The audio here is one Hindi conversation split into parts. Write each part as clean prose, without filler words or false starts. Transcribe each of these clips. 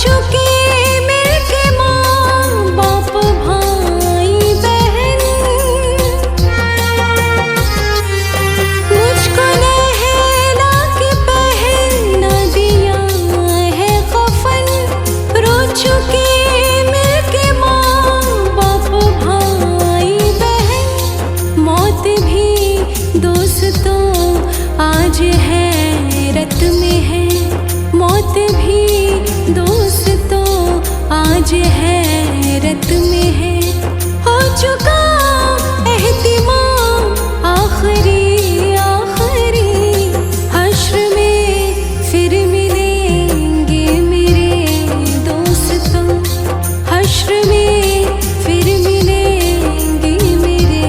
चुके मिलके माँ बाप भाई बहन, मुझको नहला के पहना दिया है कफन। रो चुके मिलके माँ बाप भाई बहन, मौत भी दोस्तों आज हैरत में है। मौत भी दोस्तों आज हैरत में है। हो चुका एहतिमाम आखिरी आखिरी, हश्र में फिर मिलेंगे मेरे दोस्तों। हश्र में फिर मिलेंगे मेरे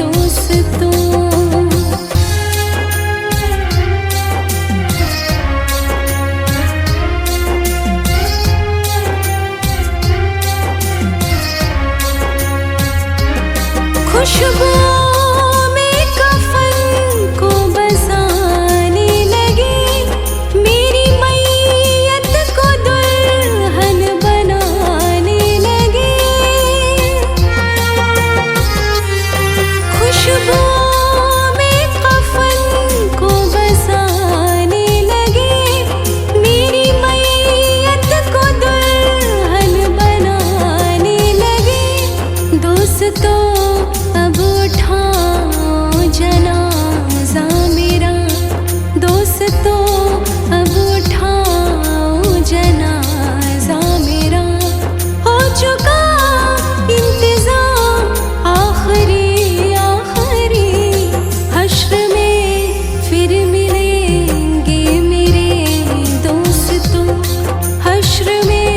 दोस्तों। खुशबुओं में कफन को बसाने लगे, मेरी मैयत को दुल्हन बनाने लगे। खुशबुओं में कफन को बसाने लगे, मेरी मैयत को दुल्हन बनाने लगे। दोस्तों अब उठाओ जनाजा मेरा, दोस्तों अब उठाओ जनाजा मेरा। हो चुका इंतजाम आखिरी आखिरी, हश्र में फिर मिलेंगे मेरे दोस्तों। हश्र में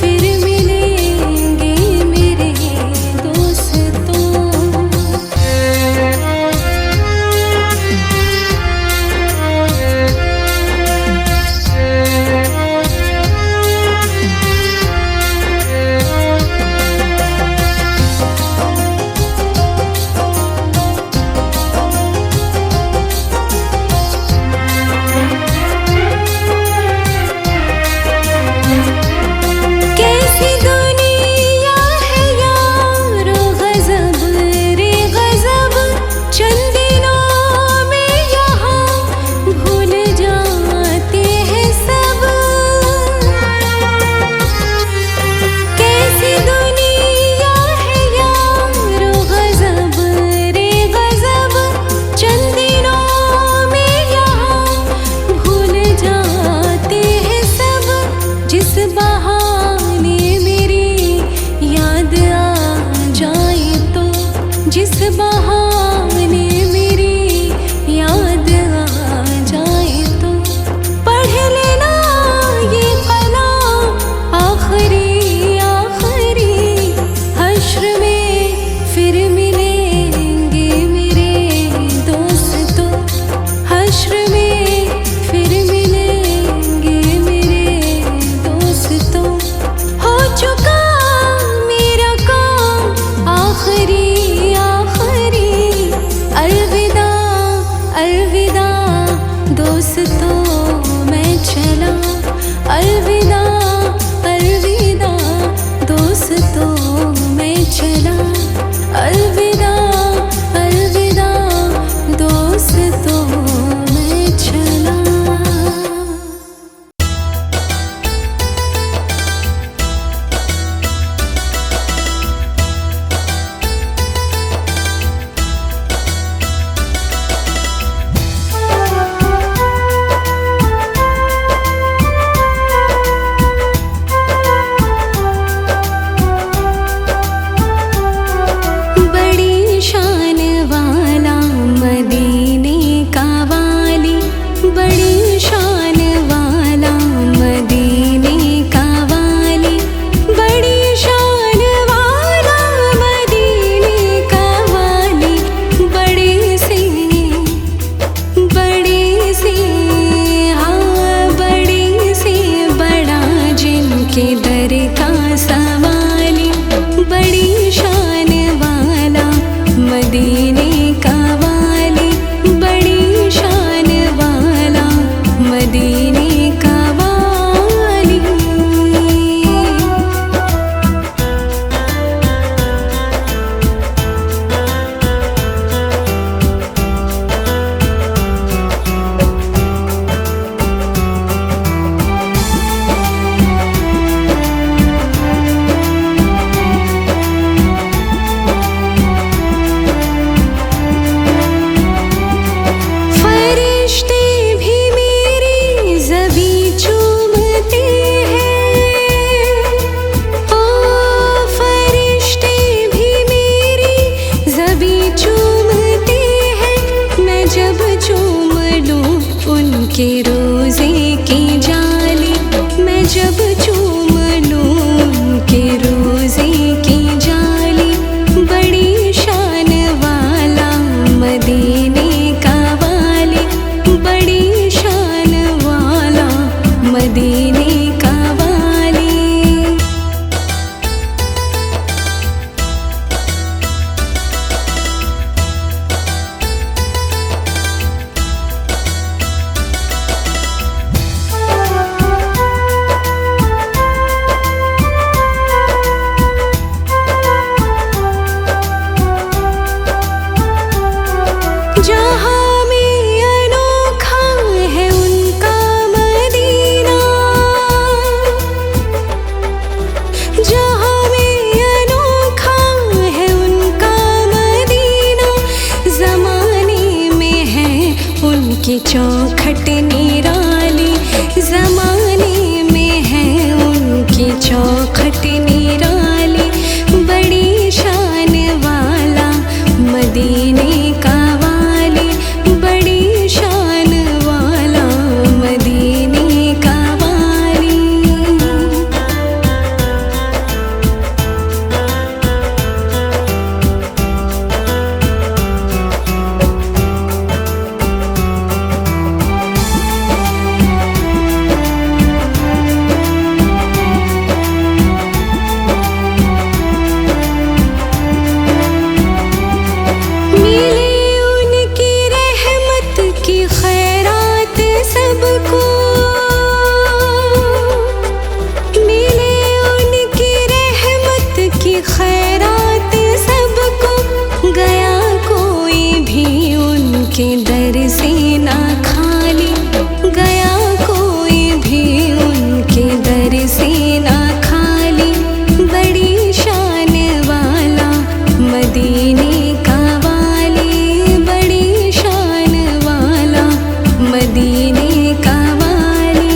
फिर मिलेंगे मेरे दोस्तों। कैसी दुनिया है यारो गजब रे गजब, चंद दिनों में यहाँ भूल जाते हैं सब। कैसी दुनिया है यारो गजब रे गजब, चंद दिनों में यहाँ भूल जाते हैं सब। जिस बहाने मेरी याद आ जाए तो, जिस बहाने मेरी याद आ जाए तो, पढ़ लेना ये कलाम आखिरी आखिरी, हश्र में फिर मिलेंगे मेरे दोस्तों। हश्र में फिर मिलेंगे मेरे दोस्तों। हो चुका मेरा काम आखिरी आखिरी, अलविदा अलविदा दोस्तों मैं चला। अलविदा अलविदा दोस्तों मैं चला। अलविदा अलविदा दोस्तों मैं चला। बड़ी शान वाला मदीने का वाली, बड़ी शान वाला मदीने का वाली, बड़ी शान वाला मदीने का वाली। बड़ी सी हाँ बड़ी सी बड़ा जिनके दर का सवाली, बड़ी शान वाला मदीने का वाली, बड़ी शान वाला मदीने का वाली। चौखट निराली, ज़माने में है उनकी चौखट निराली। बड़ी शान वाला मदीने का वाली, बड़ी शान वाला मदीने का वाली। खैरात सबको, गया कोई भी उनके दर से ना खाली, गया कोई भी उनके दर से ना खाली। बड़ी शान वाला मदीने का वाली, बड़ी शान वाला मदीने का वाली।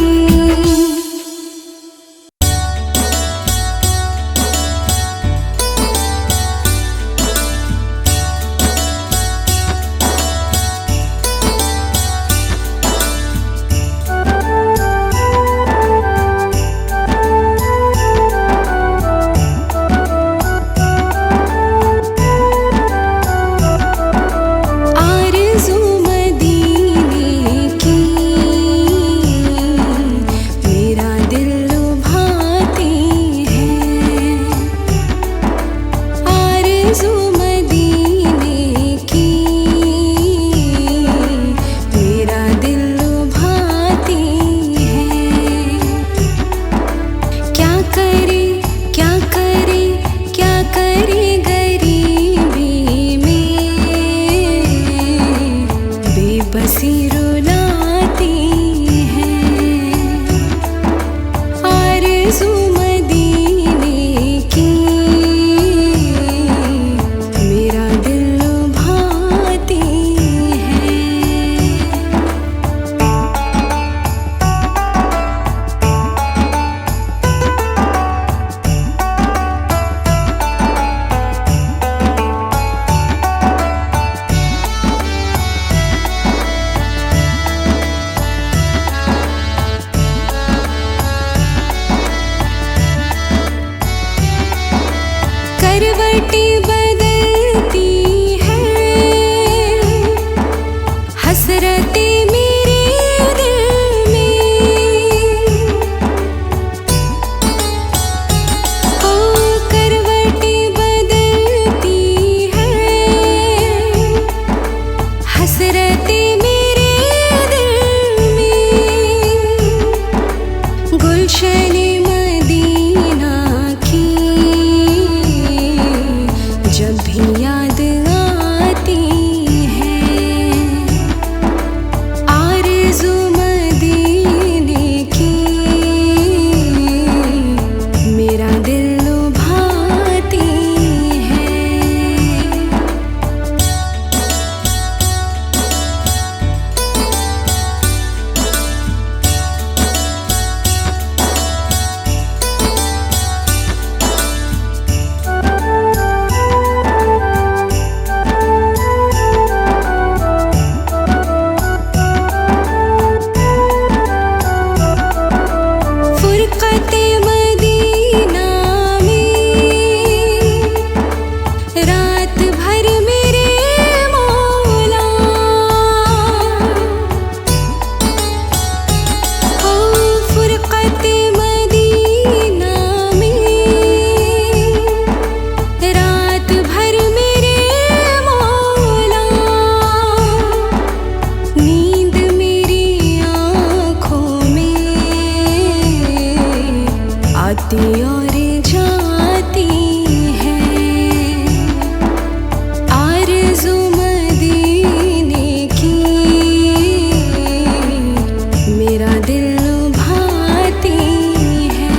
करवटें बदलती हैं हसरतें मेरे दिल में, ओ करवटें बदलती हैं हसरतें मेरे दिल में। गुलशन मदीना की जब भी याद आती है, आरज़ू मदीने की मेरा दिल लुभाती है। फुरक़ते मदीना में रात भर मेरे मौला, ओ फुरक़ते मदीना में रात भर मेरे मौला। नींद मेरी आँखों में आती और जाती है, आरज़ू मदीने की मेरा दिल लुभाती है।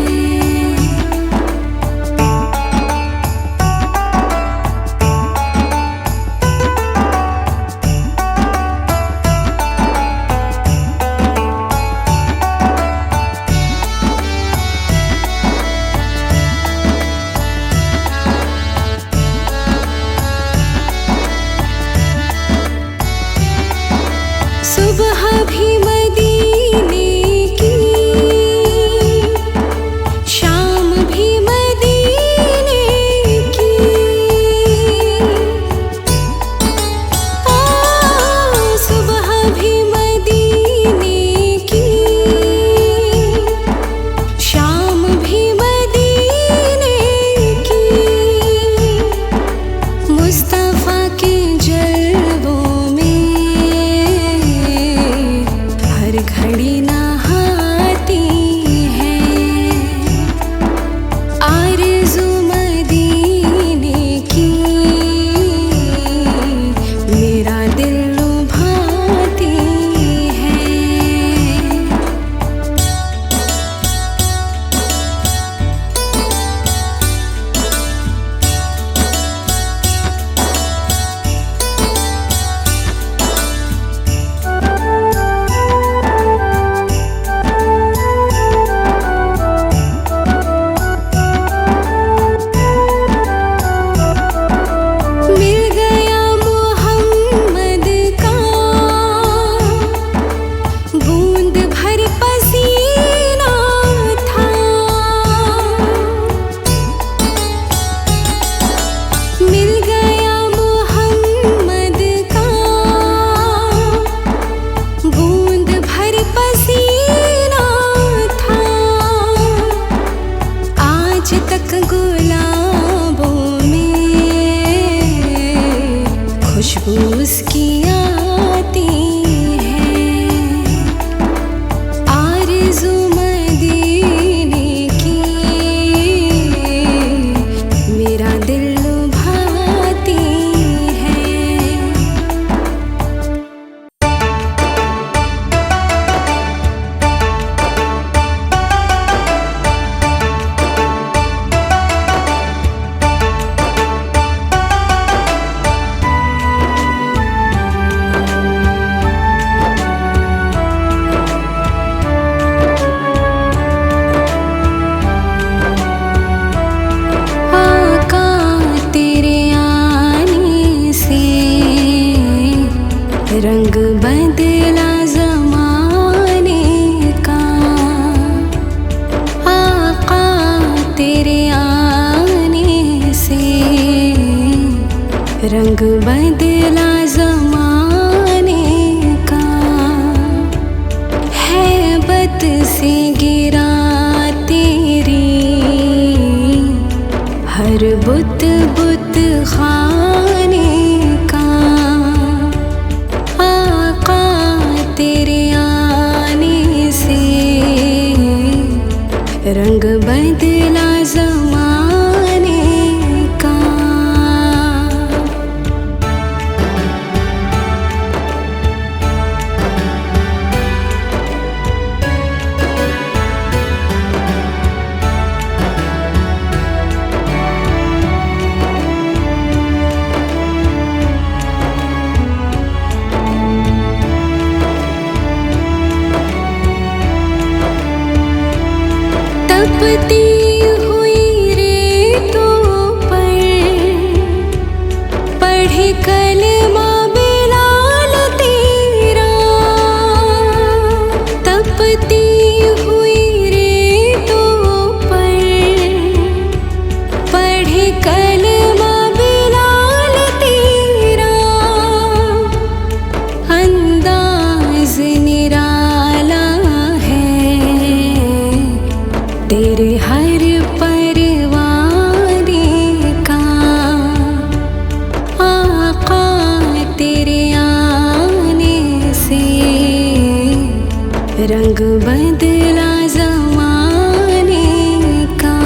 नाजुक गुलाबों में खुशबू उसकी आती है। आरज़ू मदीने की मेरा दिल लुभाती है। रंग बदला ज़माने का, आका तेरे आने से रंग बदला ज़माने का। हैबत से गिरा तेरी हर बुत बुत खाने का। तेरे आने से रंग बदला ज़माने का। तपती हुई रेतों पर पढ़े कलमा बिलाल तेरा। तपती हुई रेतों पर पढ़े कलमा बिलाल तेरा। अंदाज़ निराला है तेरे हर परवाने का। आका तेरे आने से रंग बदला ज़माने का।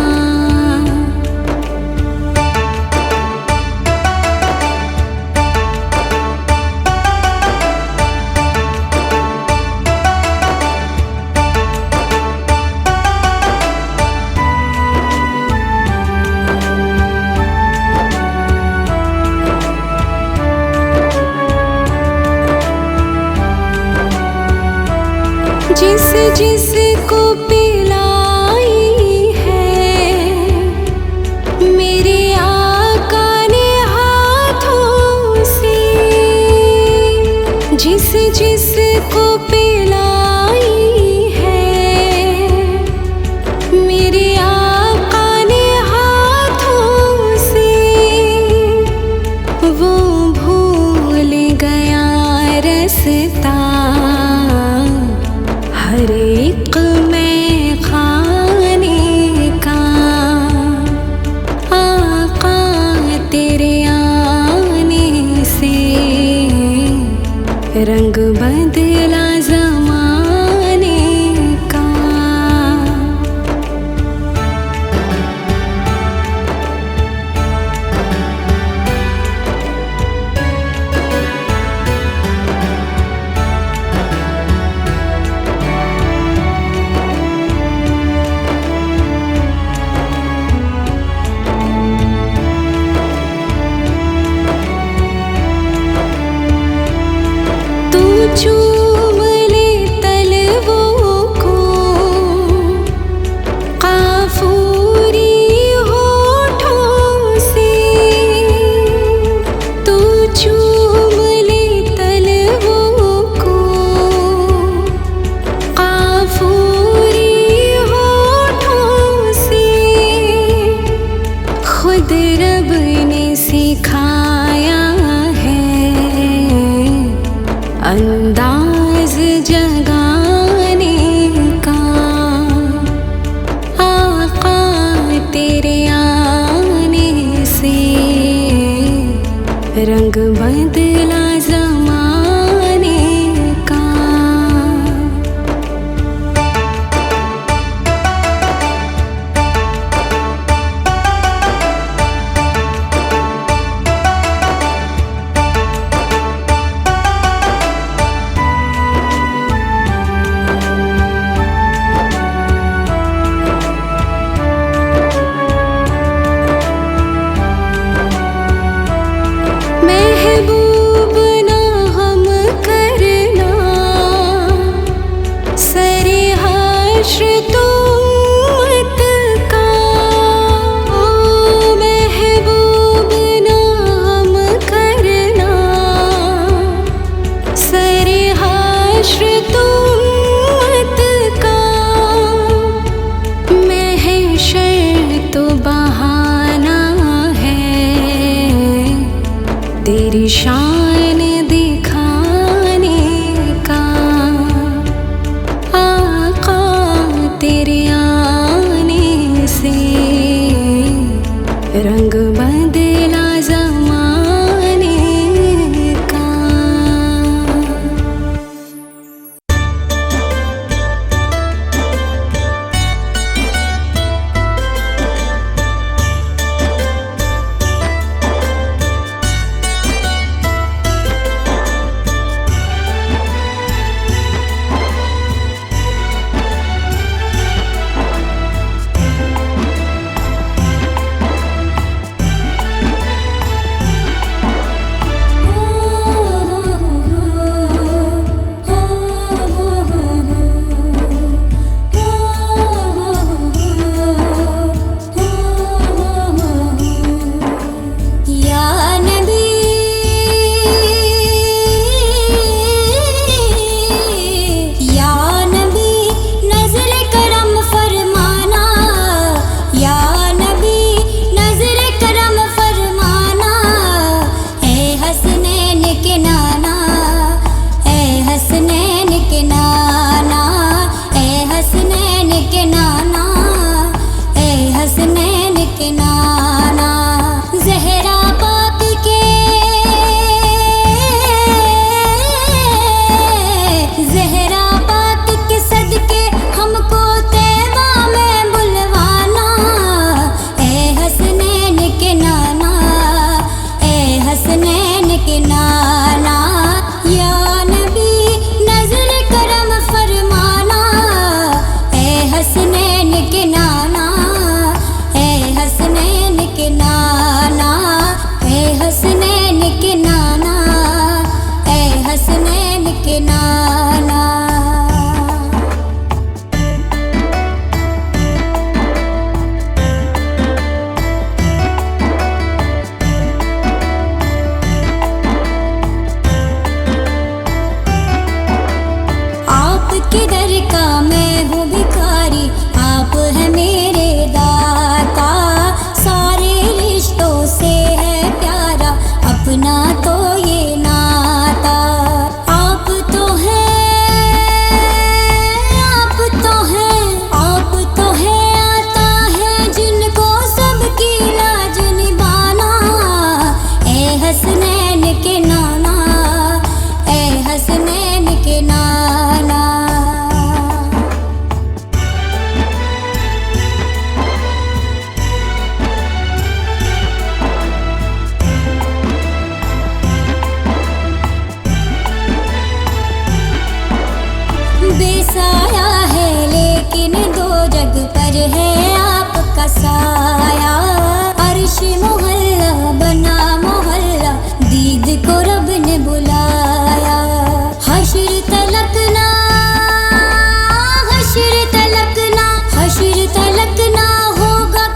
जिस जिस को पिलाई है मेरे आका ने हाथों से। जिस जिस को पिलाई है मेरे आका ने हाथों से। वो भूल गया रास्ता हर एक में खाने का। आका तेरे आने से रंग बदला ज़माने का। चूम ले तलवों को काफूरी होठों से। तू चूम ले तलवों को काफूरी होठों से। खुद रब ने सिखाया है अंदाज जगाने का। आका तेरे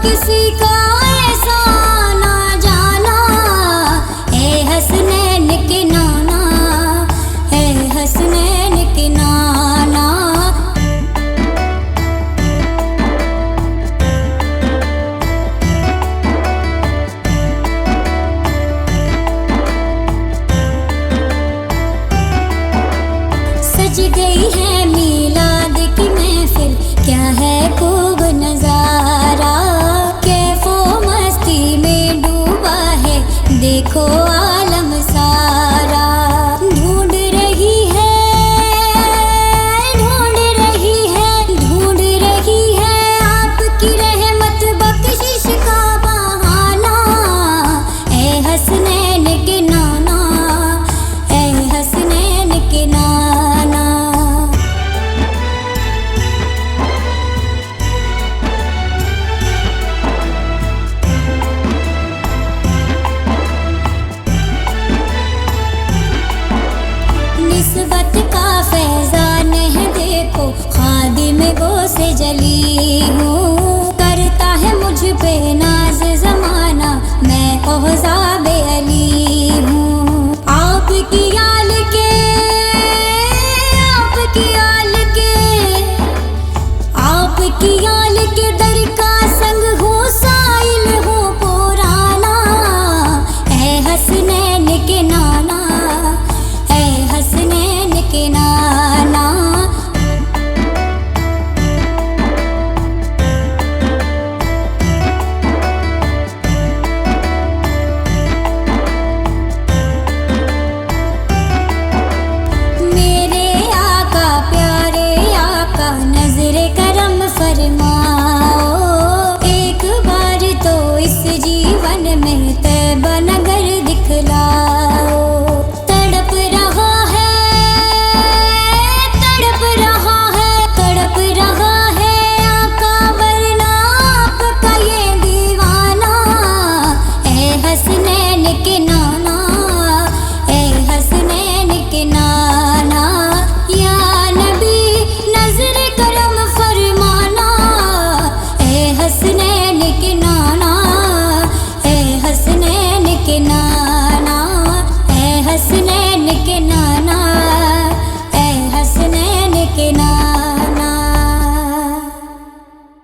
किसी का ऐसा ना जाना, ए हसनैन के नाना, ए हसनैन के नाना। सज गई है मीलाद की महफिल, क्या है खूब नजारा, कैफो मस्ती में डूबा है देखो आलम सारा। ढूंढ रही है, ढूंढ रही है, ढूंढ रही है आपकी रहमत बख्शिश का बहाना, ए हसनैन के नाना, ए हसनैन के नाना। निस्बत का फैजान है देखो, खादिम गो से जली हूँ,